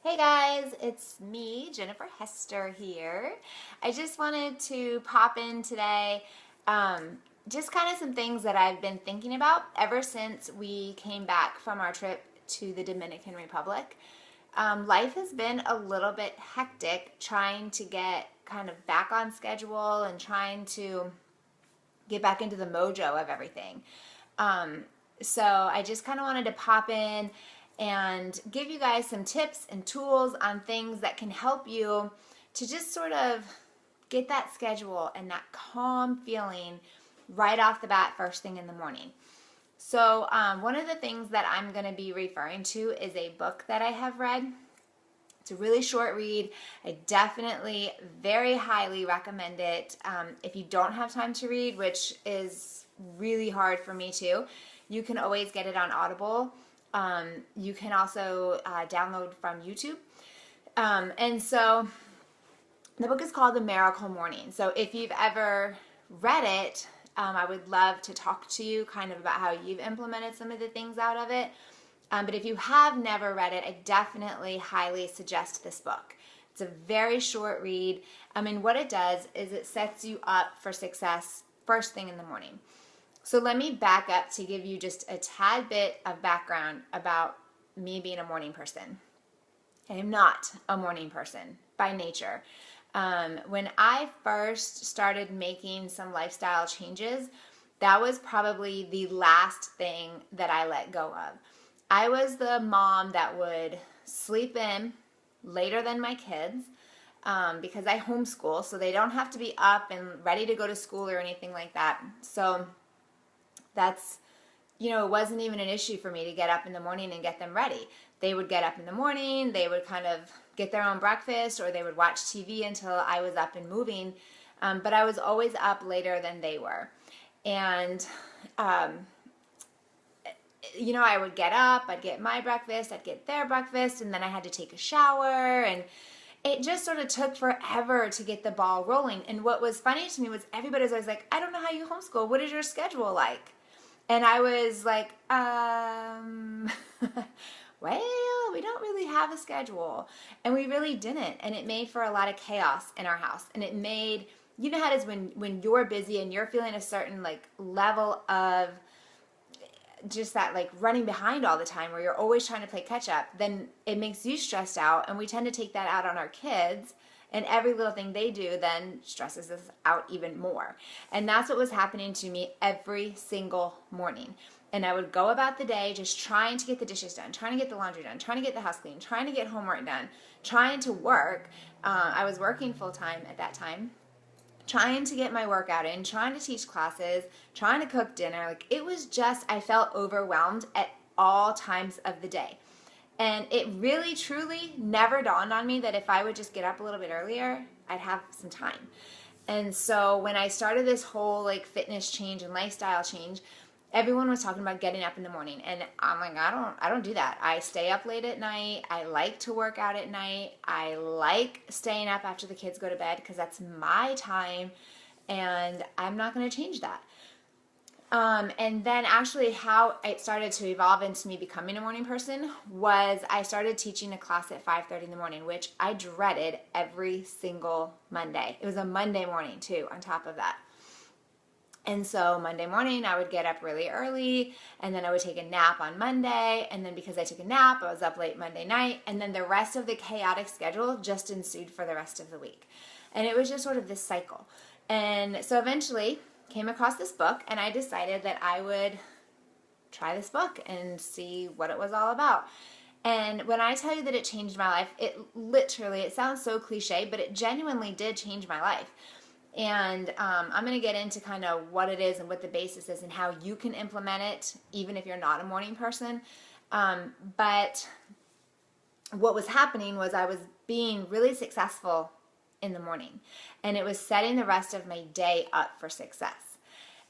Hey guys, it's me, Jennifer Hester here. I just wanted to pop in today, just kind of some things that I've been thinking about ever since we came back from our trip to the Dominican Republic. Life has been a little bit hectic trying to get kind of back on schedule and trying to get back into the mojo of everything. So I just kind of wanted to pop in and give you guys some tips and tools on things that can help you to just sort of get that schedule and that calm feeling right off the bat first thing in the morning. So one of the things that I'm going to be referring to is a book that I have read. It's a really short read. I definitely very highly recommend it. If you don't have time to read, which is really hard for me too, you can always get it on Audible. You can also download from YouTube. And so the book is called The Miracle Morning. So if you've ever read it, I would love to talk to you kind of about how you've implemented some of the things out of it. But if you have never read it, I definitely highly suggest this book. It's a very short read. And what it does is it sets you up for success first thing in the morning. So let me back up to give you just a tad bit of background about me being a morning person. I am not a morning person by nature. When I first started making some lifestyle changes, that was probably the last thing that I let go of. I was the mom that would sleep in later than my kids because I homeschool, so they don't have to be up and ready to go to school or anything like that. So that's, it wasn't even an issue for me to get up in the morning and get them ready. They would get up in the morning, they would kind of get their own breakfast, or they would watch TV until I was up and moving. But I was always up later than they were. And I would get up, I'd get my breakfast, I'd get their breakfast, and then I had to take a shower, and it just sort of took forever to get the ball rolling. And what was funny to me was everybody was always like, I don't know how you homeschool. What is your schedule like? And I was like, well, we don't really have a schedule. And we really didn't. And it made for a lot of chaos in our house. And it made, how it is when you're busy and you're feeling a certain level of just that running behind all the time where you're always trying to play catch up, then it makes you stressed out, and we tend to take that out on our kids, and every little thing they do then stresses us out even more. And that's what was happening to me every single morning. And I would go about the day just trying to get the dishes done, trying to get the laundry done, trying to get the house clean, trying to get homework done, trying to work. I was working full time at that time, trying to get my workout in, trying to teach classes, trying to cook dinner. It was just, I felt overwhelmed at all times of the day. And it really, truly never dawned on me that if I would just get up a little bit earlier, I'd have some time. And so when I started this whole fitness change and lifestyle change, everyone was talking about getting up in the morning, and I'm like, I don't do that. I stay up late at night. I like to work out at night. I like staying up after the kids go to bed because that's my time, and I'm not going to change that. And then actually how it started to evolve into me becoming a morning person was I started teaching a class at 5:30 in the morning, which I dreaded every single Monday. It was a Monday morning too, on top of that. And so Monday morning, I would get up really early, and then I would take a nap on Monday, and then because I took a nap, I was up late Monday night, and then the rest of the chaotic schedule just ensued for the rest of the week. And it was just sort of this cycle. And so eventually came across this book, and I decided that I would try this book and see what it was all about. And when I tell you that it changed my life, it sounds so cliche, but it genuinely did change my life. And I'm going to get into kind of what it is and what the basis is and how you can implement it even if you're not a morning person. But what was happening was I was being really successful in the morning, and it was setting the rest of my day up for success.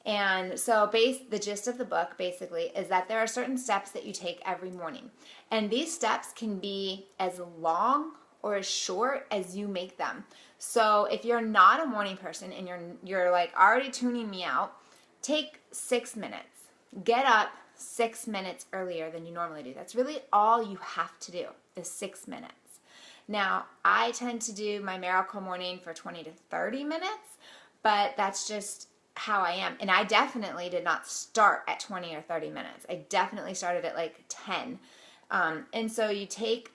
And so the gist of the book basically is that there are certain steps that you take every morning. And these steps can be as long or as short as you make them. So if you're not a morning person and you're already tuning me out, take 6 minutes. Get up 6 minutes earlier than you normally do. That's really all you have to do is 6 minutes. Now, I tend to do my miracle morning for 20 to 30 minutes, but that's just how I am. And I definitely did not start at 20 or 30 minutes. I definitely started at like 10. And so you take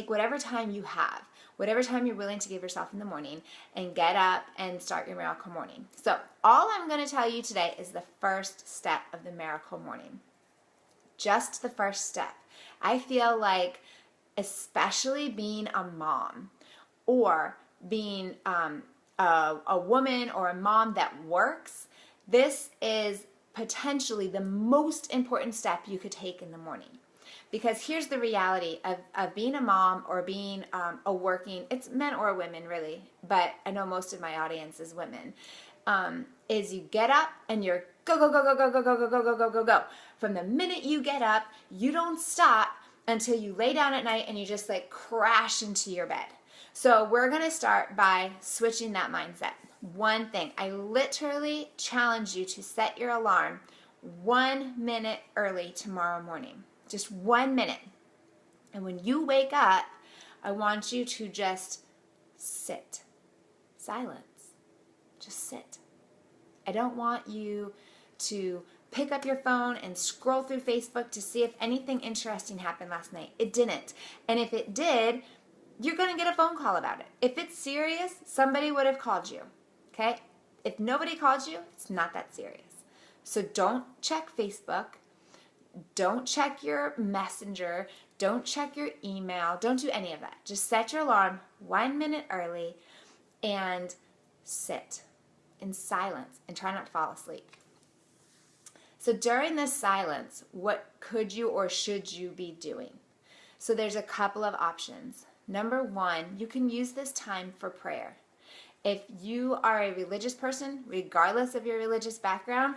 whatever time you have, whatever time you're willing to give yourself in the morning, and get up and start your miracle morning. So all I'm going to tell you today is the first step of the miracle morning. Just the first step. I feel like, especially being a mom or being a woman or a mom that works, this is potentially the most important step you could take in the morning. Because here's the reality of being a mom or being a working, it's men or women really, but I know most of my audience is women, is you get up and you're go, go, go, go, go, go, go, go, go, go, go, go, go. From the minute you get up, you don't stop until you lay down at night and you just like crash into your bed. So we're going to start by switching that mindset. One thing, I literally challenge you to set your alarm 1 minute early tomorrow morning. Just 1 minute. And when you wake up, I want you to just sit. Silence. Just sit. I don't want you to pick up your phone and scroll through Facebook to see if anything interesting happened last night. It didn't. And if it did, you're going to get a phone call about it. If it's serious, somebody would have called you. Okay? If nobody called you, it's not that serious. So don't check Facebook. Don't check your messenger. Don't check your email. Don't do any of that. Just set your alarm 1 minute early and sit in silence and try not to fall asleep. So during this silence, what could you or should you be doing? So there's a couple of options. Number one, you can use this time for prayer. If you are a religious person, regardless of your religious background,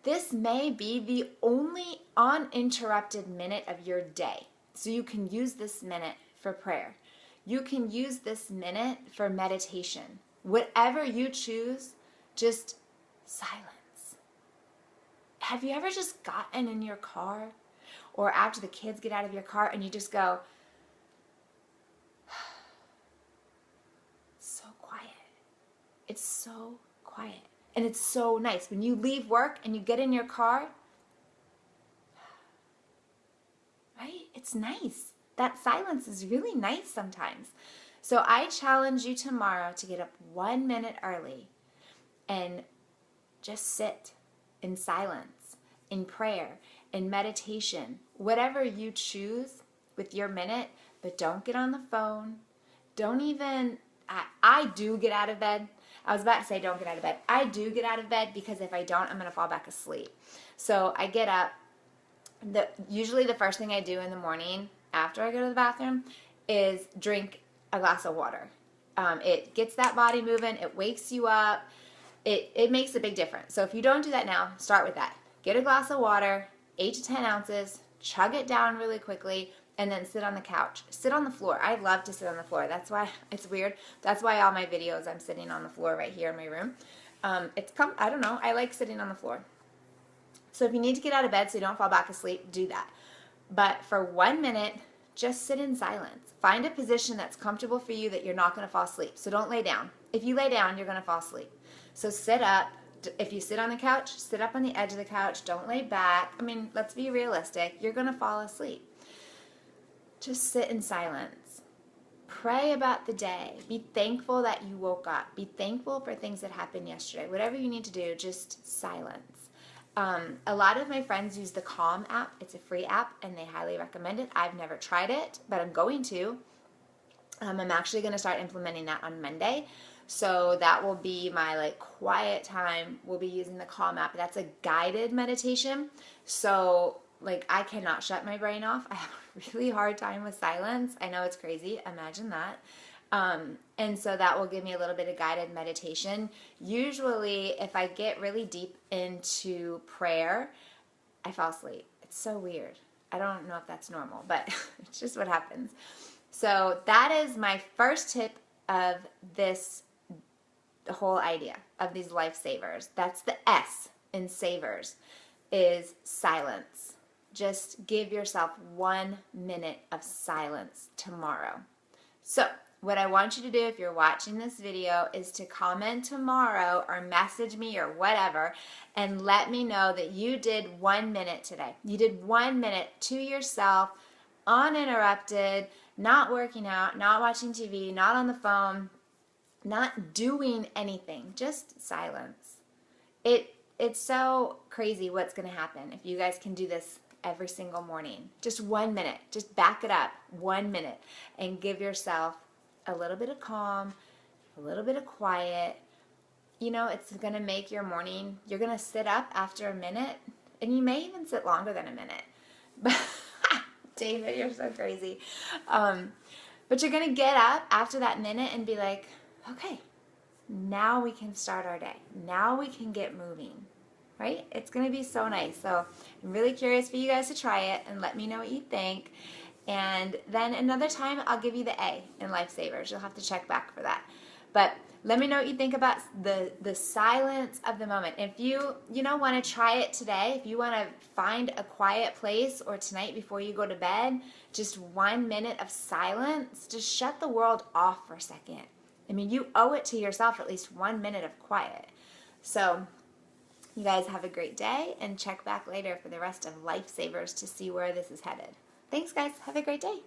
this may be the only uninterrupted minute of your day. So you can use this minute for prayer. You can use this minute for meditation. Whatever you choose, just silence. Have you ever just gotten in your car or after the kids get out of your car and you just go, so quiet. It's so quiet. And it's so nice. When you leave work and you get in your car, right? It's nice. That silence is really nice sometimes. So I challenge you tomorrow to get up 1 minute early and just sit in silence, in prayer, in meditation, whatever you choose with your minute, but don't get on the phone. Don't even, I do get out of bed. I was about to say don't get out of bed. I do get out of bed because if I don't, I'm going to fall back asleep. So I get up. Usually the first thing I do in the morning after I go to the bathroom is drink a glass of water. It gets that body moving. It wakes you up. It makes a big difference. So if you don't do that now, start with that. Get a glass of water, 8 to 10 ounces, chug it down really quickly, and then sit on the couch. Sit on the floor. I love to sit on the floor. That's why, it's weird. That's why all my videos I'm sitting on the floor right here in my room. I don't know. I like sitting on the floor. So if you need to get out of bed so you don't fall back asleep, do that. But for 1 minute, just sit in silence. Find a position that's comfortable for you that you're not going to fall asleep. So don't lay down. If you lay down, you're going to fall asleep. So sit up. If you sit on the couch, sit up on the edge of the couch. Don't lay back. I mean, let's be realistic. You're going to fall asleep. Just sit in silence. Pray about the day. Be thankful that you woke up. Be thankful for things that happened yesterday. Whatever you need to do, just silence. A lot of my friends use the Calm app. It's a free app, and they highly recommend it. I've never tried it, but I'm going to. I'm actually going to start implementing that on Monday. So that will be my quiet time. We'll be using the Calm app. That's a guided meditation. So I cannot shut my brain off. I have a really hard time with silence. I know it's crazy. Imagine that. And so that will give me a little bit of guided meditation. Usually, if I get really deep into prayer, I fall asleep. It's so weird. I don't know if that's normal, but it's just what happens. So that is my first tip of this whole idea of these lifesavers. That's the S in SAVERS, is silence. Just give yourself 1 minute of silence tomorrow. So what I want you to do if you're watching this video is to comment tomorrow or message me or whatever and let me know that you did 1 minute today. You did 1 minute to yourself, uninterrupted, not working out, not watching TV, not on the phone, not doing anything, just silence. It's so crazy what's going to happen if you guys can do this every single morning. Just 1 minute. Just back it up 1 minute and give yourself a little bit of calm, a little bit of quiet. You know, it's going to make your morning, you're going to sit up after a minute, and you may even sit longer than a minute. But David, you're so crazy. But you're going to get up after that minute and be like, okay, now we can start our day. Now we can get moving, right? It's going to be so nice. So I'm really curious for you guys to try it and let me know what you think. And then another time I'll give you the A in Life Savers. You'll have to check back for that. But let me know what you think about the silence of the moment. If you want to try it today, if you want to find a quiet place or tonight before you go to bed, just 1 minute of silence, just shut the world off for a second. I mean, you owe it to yourself at least 1 minute of quiet. So you guys have a great day and check back later for the rest of Life Savers to see where this is headed. Thanks, guys. Have a great day.